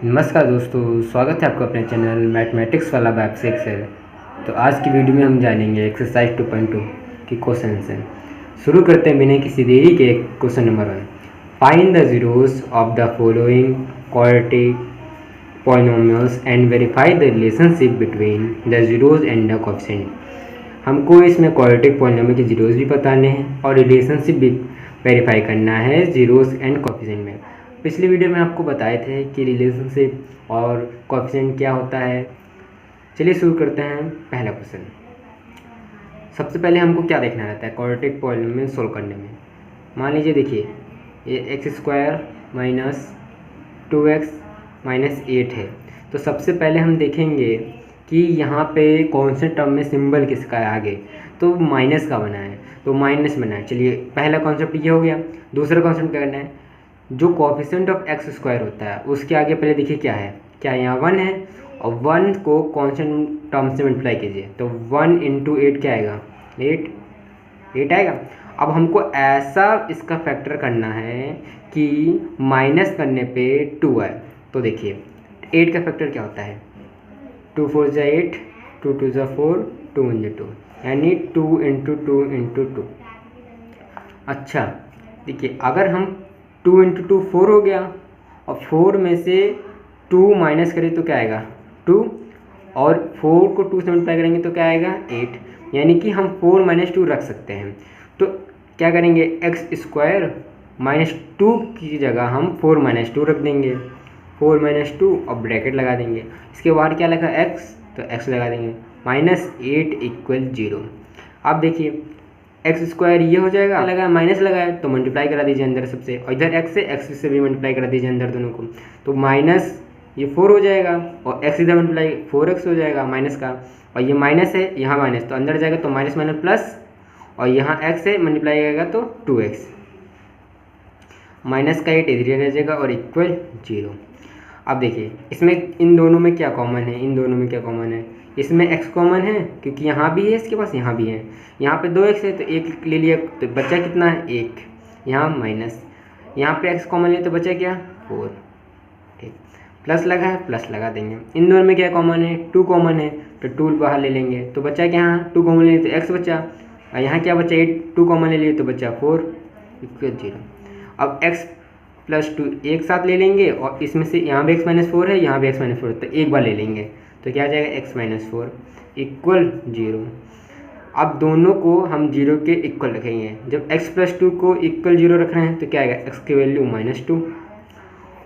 नमस्कार दोस्तों, स्वागत है आपका अपने चैनल मैथमेटिक्स वाला बेसिक्स से। तो आज की वीडियो में हम जानेंगे एक्सरसाइज 2.2 की क्वेश्चन से। शुरू करते हैं बिना किसी देरी के question number 1। Find the zeros of the following quadratic polynomials and verify the relationship between the zeros and the coefficient. हमको इसमें क्वाड्रेटिक पॉलिनोमियल के जीरोस भी बताने हैं और रिलेशनशिप भी वेरीफाई करना है जीरोस एंड कोएफिशिएंट में। पिछली वीडियो में आपको बताए थे कि रिलेशनशिप और कोएफिशिएंट क्या होता है। चलिए शुरू करते हैं पहला क्वेश्चन। सबसे पहले हमको क्या देखना रहता है क्वाड्रेटिक पॉलिनोमियल सोल्व करने में। मान लीजिए, देखिए ये x² माइनस 2x माइनस 8 है। तो सबसे पहले हम देखेंगे कि यहाँ पे कौन से टर्म में सिंबल किसका है आगे, तो माइनस का बना है, तो माइनस बना है। चलिए पहला कॉन्सेप्ट ये हो गया। दूसरा कॉन्सेप्ट क्या करना है, जो कोएफिशिएंट ऑफ x² होता है उसके आगे पहले देखिए क्या है, क्या यहाँ 1 है और 1 को कॉन्स्टेंट टर्म से मल्टीप्लाई कीजिए तो 1 × 8 क्या आएगा, 8 आएगा। अब हमको ऐसा इसका फैक्टर करना है कि माइनस करने पे 2 आए। तो देखिए 8 का फैक्टर क्या होता है, 2 4 × 8, 2 2 × 4, 2 1 × 2, यानी 2 × 2 × 2। अच्छा देखिए, अगर हम 2 × 2 4 हो गया और 4 में से 2 माइनस करें तो क्या आएगा 2, और 4 को 2 से मल्टीप्लाई करेंगे तो क्या आएगा 8, यानी कि हम 4 - 2 रख सकते हैं। तो क्या करेंगे, x² माइनस 2 की जगह हम 4 - 2 रख देंगे, 4 - 2 और ब्रैकेट लगा देंगे। इसके बाद क्या लगा x, तो x लगा देंगे, -8 = 0। अब देखिए x² ये हो जाएगा, लगा माइनस लगाया तो मल्टीप्लाई करा दीजिए अंदर सबसे, और इधर x से भी मल्टीप्लाई करा दीजिए अंदर दोनों को, तो माइनस ये 4 हो जाएगा और x इधर मल्टीप्लाई 4x हो जाएगा माइनस का, और ये माइनस है यहाँ माइनस तो अंदर जाएगा तो माइनस माइनस प्लस, और यहाँ x से मल्टीप्लाई आएगा तो 2x, माइनस का 8 इधर रह जाएगा और इक्वल 0। अब देखिए इसमें इन दोनों में क्या कॉमन है, इन दोनों में क्या कॉमन है, इसमें x कॉमन है क्योंकि यहाँ भी है इसके पास, यहाँ भी है, यहाँ पे 2x है तो 1 ले लिया तो बचा कितना है 1, यहाँ माइनस, यहाँ पे x कॉमन है तो बचा क्या 4, ठीक, प्लस लगा है प्लस लगा देंगे। इन दोनों में क्या कॉमन है, 2 कॉमन है तो 2 बाहर ले लेंगे तो बचा क्या, यहाँ 2 कॉमन ले तो x बचा, और यहाँ क्या बचा 8, 2 कॉमन ले लिए तो बचा 4 = 0। अब x + 2 एक साथ ले लेंगे और इसमें से यहाँ भी x - 4 है, यहाँ भी x - 4 है तो एक बार ले लेंगे तो क्या आ जाएगा x - 4 = 0। अब दोनों को हम 0 के इक्वल रखेंगे। जब x + 2 को इक्वल 0 रख रहे हैं तो क्या आएगा, x की वैल्यू -2,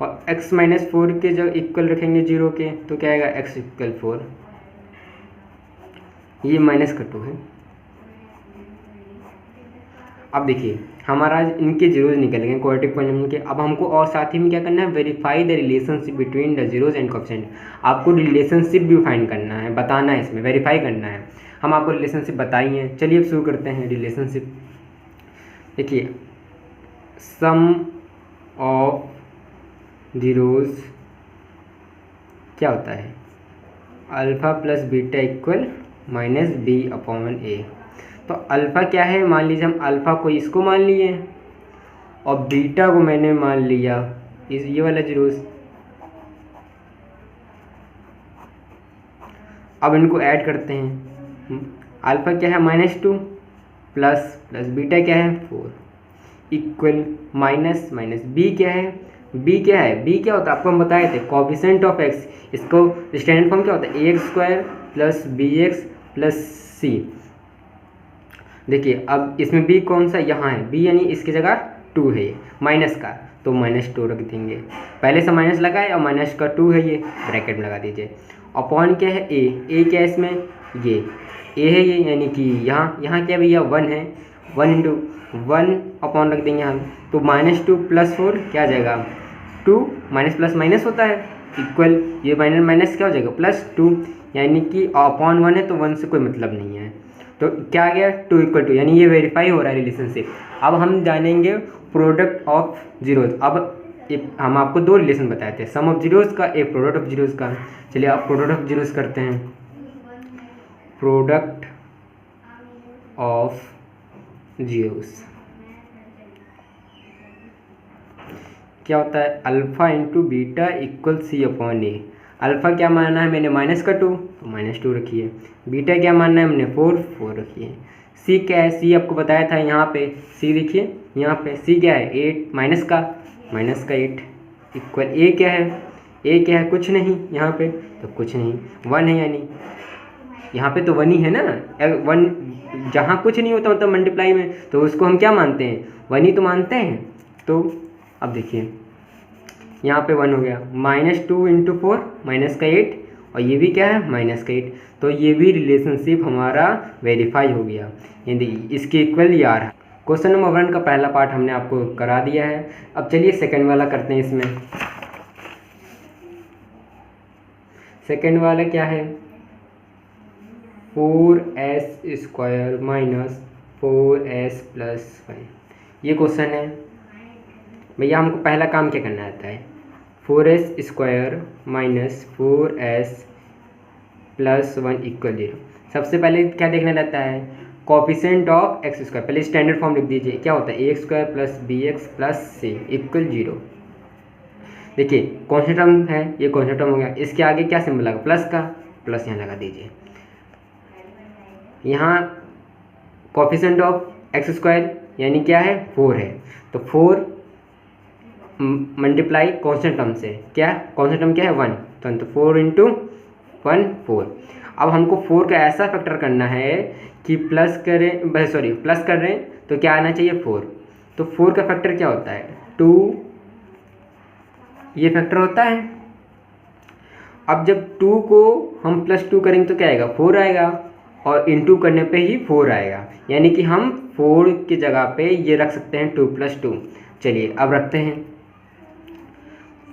और x - 4 के जब इक्वल रखेंगे 0 के तो क्या आएगा x = 4, ये -2 है। अब देखिए हमारा इनके जीरोज निकल गए क्वाड्रेटिक पॉलिनोमियल के। अब हमको और साथ ही में क्या करना है, verify the relationship between the zeros and coefficient. आपको रिलेशनशिप भी फाइंड करना है, बताना है, इसमें वेरीफाई करना है। हम आपको रिलेशनशिप बताइए, चलिए अब शुरू करते हैं रिलेशनशिप। देखिए सम ऑफ जीरोज क्या होता है, अल्फ़ा + बीटा = -b/a। तो अल्फ़ा क्या है, मान लीजिए हम अल्फ़ा को इसको मान लिए और बीटा को मैंने मान लिया इस ये वाला जीरोस। अब इनको ऐड करते हैं, अल्फ़ा क्या है -2 प्लस बीटा क्या है 4 इक्वल माइनस बी क्या है, बी क्या है, बी क्या होता है आपको हम बताए थे कोएफिशिएंट ऑफ x। इसको स्टैंडर्ड फॉर्म क्या होता है, ax² + bx + c। देखिए अब इसमें b कौन सा यहाँ है, b यानी इसकी जगह 2 है, ये माइनस का तो -2 रख देंगे, पहले से माइनस लगा है और माइनस का 2 है, ये ब्रैकेट में लगा दीजिए। अपॉन क्या है a क्या है इसमें, ये a है ये, यानी कि यहाँ क्या भैया 1 है, 1 × 1 अपॉन रख देंगे हम, तो -2 + 4 क्या आ जाएगा 2, माइनस प्लस माइनस होता है इक्वल, ये माइनस माइनस क्या हो जाएगा +2, यानी कि अपॉन 1 है तो 1 से कोई मतलब नहीं है, तो क्या आ गया 2 = 2, यानी ये वेरीफाई हो रहा है रिलेशनशिप। अब हम जानेंगे प्रोडक्ट ऑफ जीरोज। अब हम आपको 2 रिलेशन बताए थे, सम ऑफ जीरोज का, एक प्रोडक्ट ऑफ जीरोज का। चलिए आप प्रोडक्ट ऑफ जीरोज करते हैं। प्रोडक्ट ऑफ जीरोज क्या होता है अल्फ़ा इंटू बीटा इक्वल सी अपॉन ए। अल्फ़ा क्या मानना है मैंने -2 तो -2 रखिए, बीटा क्या मानना है हमने 4 रखिए। सी क्या है, सी आपको बताया था यहाँ पे, सी देखिए यहाँ पे सी क्या है 8 माइनस का 8 इक्वल ए क्या है, ए क्या है कुछ नहीं यहाँ पे, तो कुछ नहीं 1 है, यानी यहाँ पे तो 1 ही है ना। 1 जहाँ कुछ नहीं होता मतलब मल्टीप्लाई में, तो उसको हम क्या मानते हैं 1 ही तो मानते हैं। तो अब देखिए यहाँ पे 1 हो गया, -2 इंटू 4 -8 और ये भी क्या है -8, तो ये भी रिलेशनशिप हमारा वेरीफाई हो गया, यानी इसके इक्वल ये आ रहा है। क्वेश्चन नंबर 1 का पहला पार्ट हमने आपको करा दिया है। अब चलिए सेकंड वाला करते हैं। इसमें सेकंड वाला क्या है 4s² माइनस 4s प्लस 1, ये क्वेश्चन है भैया। हमको पहला काम क्या करना आता है 4s² minus 4s plus 1 equal 0। सबसे पहले क्या देखना रहता है कोफिशिएंट ऑफ x², पहले स्टैंडर्ड फॉर्म लिख दीजिए, क्या होता है a² plus bx plus c equal 0। देखिए कौन सा टर्म है, ये कौन सा टर्म हो गया, इसके आगे क्या सिंबल लगा प्लस का, प्लस यहाँ लगा दीजिए। यहाँ कोफिशिएंट ऑफ x² यानी क्या है 4 है, तो 4 मल्टीप्लाई कॉन्स्टेंट टर्म से, क्या कॉन्स्टेंट टर्म क्या है 1, तो 4 इंटू 1 4। अब हमको 4 का ऐसा फैक्टर करना है कि प्लस कर रहे हैं तो क्या आना चाहिए 4, तो 4 का फैक्टर क्या होता है 2, ये फैक्टर होता है। अब जब 2 को हम +2 करेंगे तो क्या आएगा 4 आएगा, और इंटू करने पे ही 4 आएगा, यानी कि हम 4 की जगह पे ये रख सकते हैं 2 + 2। चलिए अब रखते हैं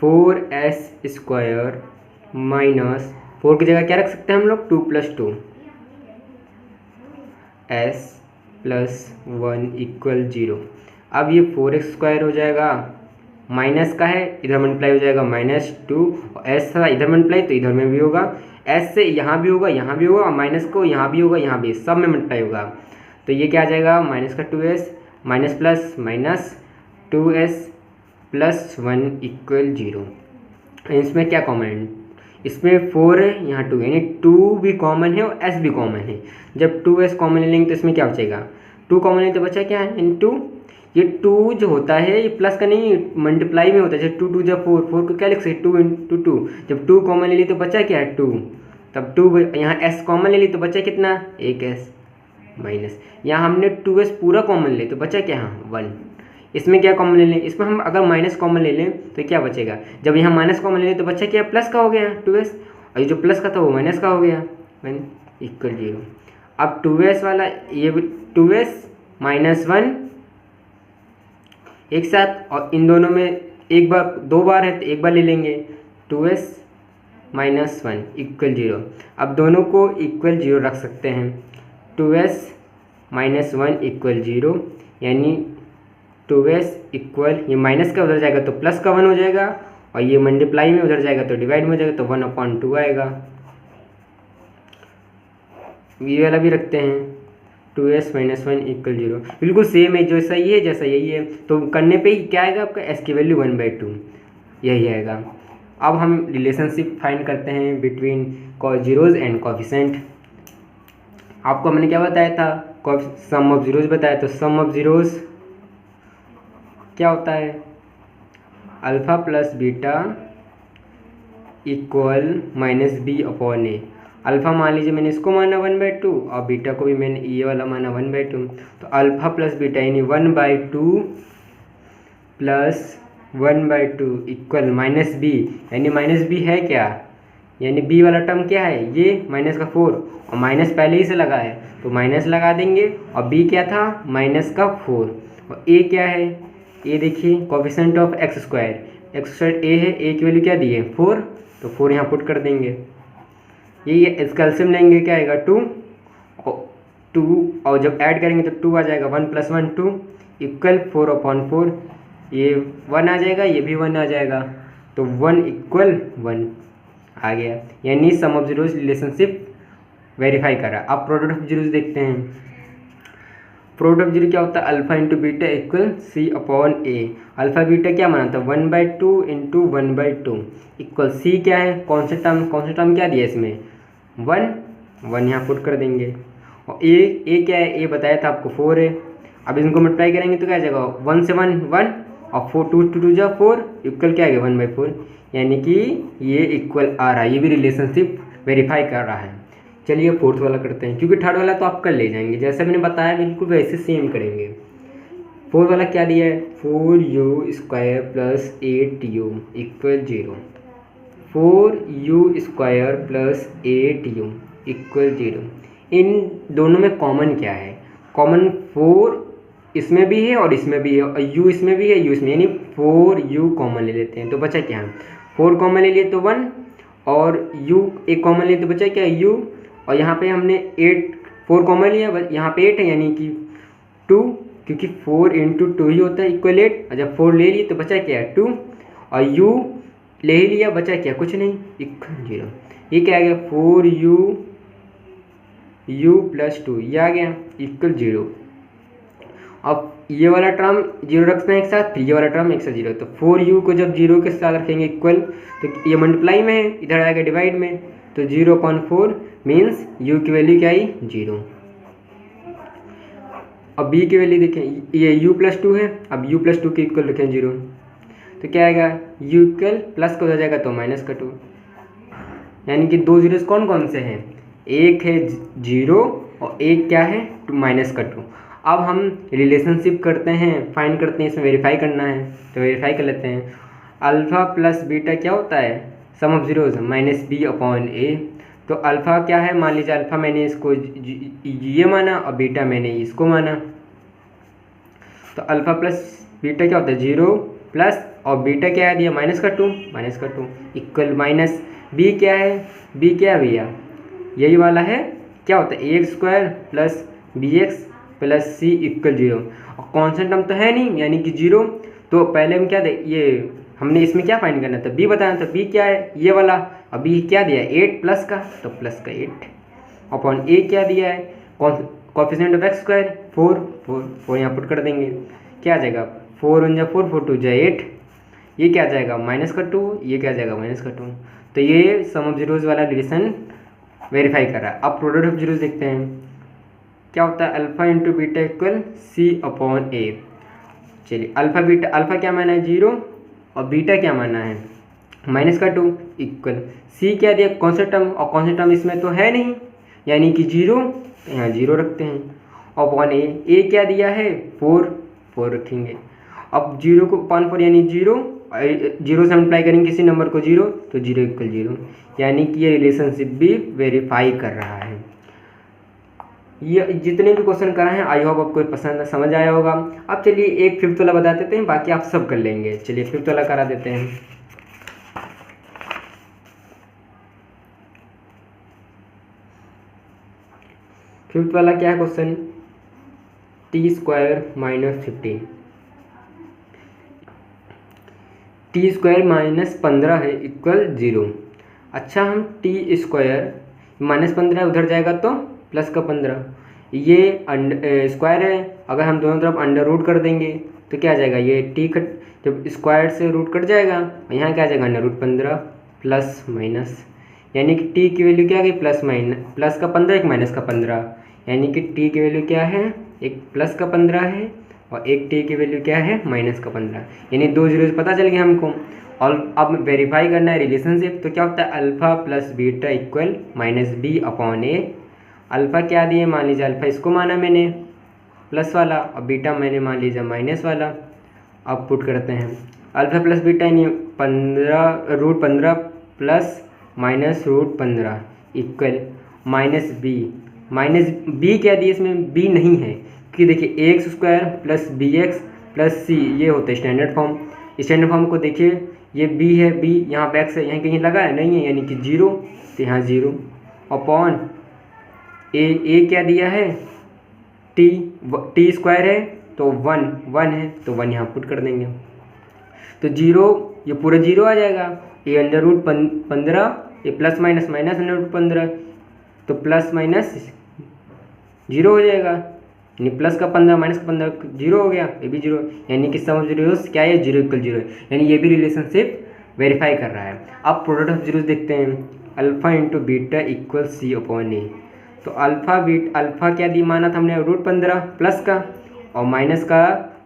4s² माइनस 4 की जगह क्या रख सकते हैं हम लोग 2 + 2 s प्लस 1 इक्वल 0। अब ये 4x² हो जाएगा, माइनस का है इधर मल्टीप्लाई हो जाएगा -2, और s था इधर मल्टीप्लाई तो इधर में भी होगा, s से यहाँ भी होगा यहाँ भी होगा, और माइनस को यहाँ भी होगा यहाँ भी, सब में मल्टीप्लाई होगा। तो ये क्या आ जाएगा -2s minus plus minus 2s plus 1 equal 0। इसमें क्या कॉमन है, इसमें 4 है यहाँ 2, यानी 2 भी कॉमन है और s भी कॉमन है। जब 2s कॉमन ले लेंगे तो इसमें क्या बचेगा 2 कॉमन ले तो बचा क्या है इनटू, ये 2 जो होता है ये प्लस का नहीं मल्टीप्लाई में होता है, जब 2 2 जब 4 4 को क्या लिख सकते 2 इंटू 2, जब 2 कॉमन ले ली तो बचा क्या है 2, तब 2 यहाँ s कॉमन ले ली तो बचा कितना 1s माइनस, यहाँ हमने 2s पूरा कॉमन ले तो बचा क्या 1। इसमें क्या कॉमन ले लें, इसमें हम अगर माइनस कॉमन ले लें तो क्या बचेगा, जब यहाँ माइनस कॉमन ले लें तो बच्चा क्या प्लस का हो गया 2s, और ये जो प्लस का था वो माइनस का हो गया 1 इक्वल 0। अब 2s वाला ये 2s माइनस 1 एक साथ, और इन दोनों में एक बार 2 बार है तो एक बार ले लेंगे 2s माइनस 1 इक्वल 0। अब दोनों को इक्वल 0 रख सकते हैं, 2s माइनस 1 इक्वल 0, यानी 2s इक्वल ये माइनस का उधर जाएगा तो प्लस का 1 हो जाएगा, और ये मल्टीप्लाई में उधर जाएगा तो डिवाइड में हो जाएगा, तो 1/2 आएगा। ये वाला भी रखते हैं 2s माइनस 1 इक्वल 0, बिल्कुल सेम है, जो सही है जैसा यही है, तो करने पे ही क्या आएगा आपका s की वैल्यू 1/2 यही आएगा। अब हम रिलेशनशिप फाइंड करते हैं बिटवीन जीरोज़ एंड कोफिशिएंट। आपको हमने क्या बताया था सम ऑफ जीरोज़ बताया, तो सम ऑफ जीरोज़ क्या होता है alpha plus beta equal -b/a। Alpha मान लीजिए मैंने इसको माना 1/2 और बीटा को भी मैंने ये वाला माना 1/2, तो अल्फ़ा प्लस बीटा यानी 1/2 प्लस 1/2 इक्वल -b, यानी -b है क्या, यानी b वाला टर्म क्या है ये -4, और माइनस पहले ही से लगा है तो माइनस लगा देंगे, और b क्या था -4, और a क्या है, ये देखिए कोफिशिएंट ऑफ x², a है, a की वैल्यू क्या दी है 4, तो 4 यहाँ पुट कर देंगे, ये इसका एलसीएम लेंगे क्या आएगा 2, और जब ऐड करेंगे तो 2 आ जाएगा, 1 + 1 2 इक्वल 4/4, ये 1 आ जाएगा ये भी 1 आ जाएगा, तो 1 इक्वल 1 आ गया, यानी सम ऑफ जीरोज़ रिलेशनशिप वेरीफाई करा। अब प्रोडक्ट ऑफ जीरोज़ देखते हैं। प्रोडक्ट ऑफ जीरो क्या होता है, alpha into beta equal C upon A. Alpha beta क्या माना था, 1/2 इंटू 1/2 इक्वल सी क्या है, कौन से टर्म क्या दिया इसमें, 1 यहाँ पुट कर देंगे। और ए क्या है, ए बताया था आपको 4 है। अब इनको मल्टीप्लाई करेंगे तो क्या आ जाएगा, 1 से 1 1 और 4 2 2 जा 4 इक्वल क्या आ गया 1/4, यानी कि ये इक्वल आ रहा है। ये भी रिलेशनशिप वेरीफाई कर रहा है। चलिए फोर्थ वाला करते हैं, क्योंकि थर्ड वाला तो आप कर ले जाएंगे, जैसे मैंने बताया बिल्कुल वैसे सेम करेंगे। फोर्थ वाला क्या दिया है, 4u² plus 8u equal 0। 4u² plus 8u equal 0। इन दोनों में कॉमन क्या है, कॉमन 4 इसमें भी है और इसमें भी है, और u इसमें भी है, u इसमें, यानी 4u कॉमन ले लेते हैं तो बचा क्या है, 4 कॉमन ले लिए तो 1 और u एक कॉमन लिए तो बचा क्या है u, और यहाँ पे हमने 4 कॉमन लिया, यहाँ पे 8 है यानी कि 2, क्योंकि 4 इंटू 2 ही होता है इक्वल 8। और जब 4 ले लिए तो बचा क्या है 2, और u ले ही लिया, बचा क्या कुछ नहीं इक्वल 0। ये क्या आ गया 4u प्लस 2, ये आ गया इक्वल 0। अब ये वाला टर्म 0 रखना है एक साथ, फिर ये वाला टर्म एक साथ 0, तो 4u को जब 0 के साथ रखेंगे इक्वल, तो ये मल्टीप्लाई में है, इधर आएगा डिवाइड में, तो 0/4 मीन्स u की वैल्यू क्या आई 0। अब b की वैल्यू देखें, ये u प्लस 2 है, अब u प्लस 2 के इक्वल रखें 0, तो क्या आएगा u इक्वल प्लस का हो जाएगा तो माइनस का 2, यानी कि 2 जीरोस कौन कौन से हैं, एक है 0 और एक क्या है माइनस का 2। अब हम रिलेशनशिप करते हैं, फाइंड करते हैं, इसमें वेरीफाई करना है तो वेरीफाई कर लेते हैं। अल्फ़ा प्लस बीटा क्या होता है, sum of zeros minus b upon a. तो अल्फ़ा क्या है, मान लीजिए अल्फ़ा मैंने इसको ये माना और बीटा मैंने इसको माना, तो अल्फ़ा प्लस बीटा क्या होता है 0 प्लस, और बीटा क्या है दिया माइनस का 2 इक्वल माइनस बी क्या है, बी क्या है भैया यही वाला है, क्या होता है ax² प्लस bx प्लस सी इक्वल 0। और कॉन्स्टेंट टर्म तो है नहीं यानी कि 0, तो पहले हम क्या दे, ये हमने इसमें क्या फाइंड करना था, b बताना था, b क्या है ये वाला, और b क्या दिया है 8 प्लस का, तो प्लस का 8 अपॉन a क्या दिया है, कोएफिशिएंट ऑफ x² 4 यहाँ पुट कर देंगे, क्या आ जाएगा 4 1 जा 4 4 2 जा 8, ये क्या आ जाएगा माइनस का 2, ये क्या आ जाएगा माइनस का 2। तो ये सम ऑफ जीरोस वाला रिलेशन वेरीफाई कर रहा है। अब प्रोडक्ट ऑफ जीरोस देखते हैं, क्या होता है alpha into beta equal C upon a. चलिए अल्फ़ा बीटा, अल्फ़ा क्या माना है 0 और बीटा क्या माना है माइनस का 2 इक्वल सी क्या दिया कौन सा टर्म, और कौन सा टर्म इसमें तो है नहीं यानी कि 0, तो यहाँ 0 रखते हैं, अपॉन ए क्या दिया है 4 रखेंगे। अब 0 को अपॉन 4 यानी 0 से मल्टीप्लाई करेंगे किसी नंबर को 0, तो 0 इक्वल 0, यानी कि ये रिलेशनशिप भी वेरीफाई कर रहा है। ये जितने भी क्वेश्चन कराए हैं आई होप आपको पसंद समझ आया होगा। अब चलिए एक फिफ्थ वाला बता देते हैं, बाकी आप सब कर लेंगे। चलिए फिफ्थ वाला करा देते हैं। फिफ्थ वाला क्या है क्वेश्चन, t² माइनस 15, t² -15 है इक्वल 0। अच्छा हम t² -15 उधर जाएगा तो प्लस का 15, ये स्क्वायर है, अगर हम दोनों तरफ अंडर रूट कर देंगे तो क्या आ जाएगा, ये t जब स्क्वायर से रूट कट जाएगा और यहाँ क्या आ जाएगा √15 प्लस माइनस, यानी कि t की वैल्यू क्या आ गई प्लस का 15 एक माइनस का 15, यानी कि t की वैल्यू क्या है, एक प्लस का 15 है और एक t की वैल्यू क्या है माइनस का 15, यानी 2 जीरो पता चल गया हमको। और अब वेरीफाई करना है रिलेशनशिप, तो क्या होता है alpha plus beta equal -b upon ए। अल्फ़ा क्या दिए, मान लीजिए अल्फ़ा इसको माना मैंने प्लस वाला और बीटा मैंने मान लीजिए माइनस वाला। अब पुट करते हैं अल्फ़ा प्लस बीटा यानी √15 प्लस -√15 इक्वल -b क्या दिए, इसमें b नहीं है कि देखिए ax² plus bx plus c ये होता है स्टैंडर्ड फॉर्म। स्टैंडर्ड फॉर्म को देखिए ये b है, b यहाँ पे x है, यहाँ कहीं लगा है नहीं है यानी कि 0, तो यहाँ 0 अपॉन a क्या दिया है t² है तो 1 है तो 1 यहाँ पुट कर देंगे, तो 0 ये पूरा 0 आ जाएगा, ये √15 ये प्लस माइनस √15 तो प्लस माइनस 0 हो जाएगा, यानी प्लस का 15 माइनस का 15 जीरो हो गया, ये भी जीरो, यानी कि सम ऑफ जीरोस क्या है, जीरो इक्वल जीरो, यानी ये भी रिलेशनशिप वेरीफाई कर रहा है। अब प्रोडक्ट ऑफ जीरोस देखते हैं, alpha into beta equal C upon a. तो अल्फा क्या दी माना था हमने, √15 प्लस का, और माइनस का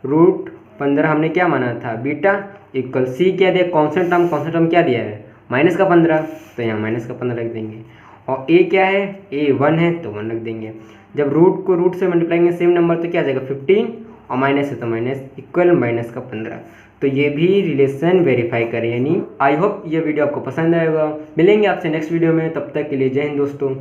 √15 हमने क्या माना था, बीटा इक्वल सी क्या दिया, कॉन्स्टेंट टर्म क्या दिया है, माइनस का 15, तो यहाँ माइनस का 15 रख देंगे। और ए क्या है, ए 1 है तो 1 रख देंगे। जब रूट को रूट से मल्टीप्लाई सेम नंबर तो क्या आ जाएगा 15, और माइनस है तो माइनस, इक्वल माइनस का 15। तो ये भी रिलेशन वेरीफाई करें। यानी आई होप ये वीडियो आपको पसंद आएगा। मिलेंगे आपसे नेक्स्ट वीडियो में, तब तक के लिए जय हिंद दोस्तों।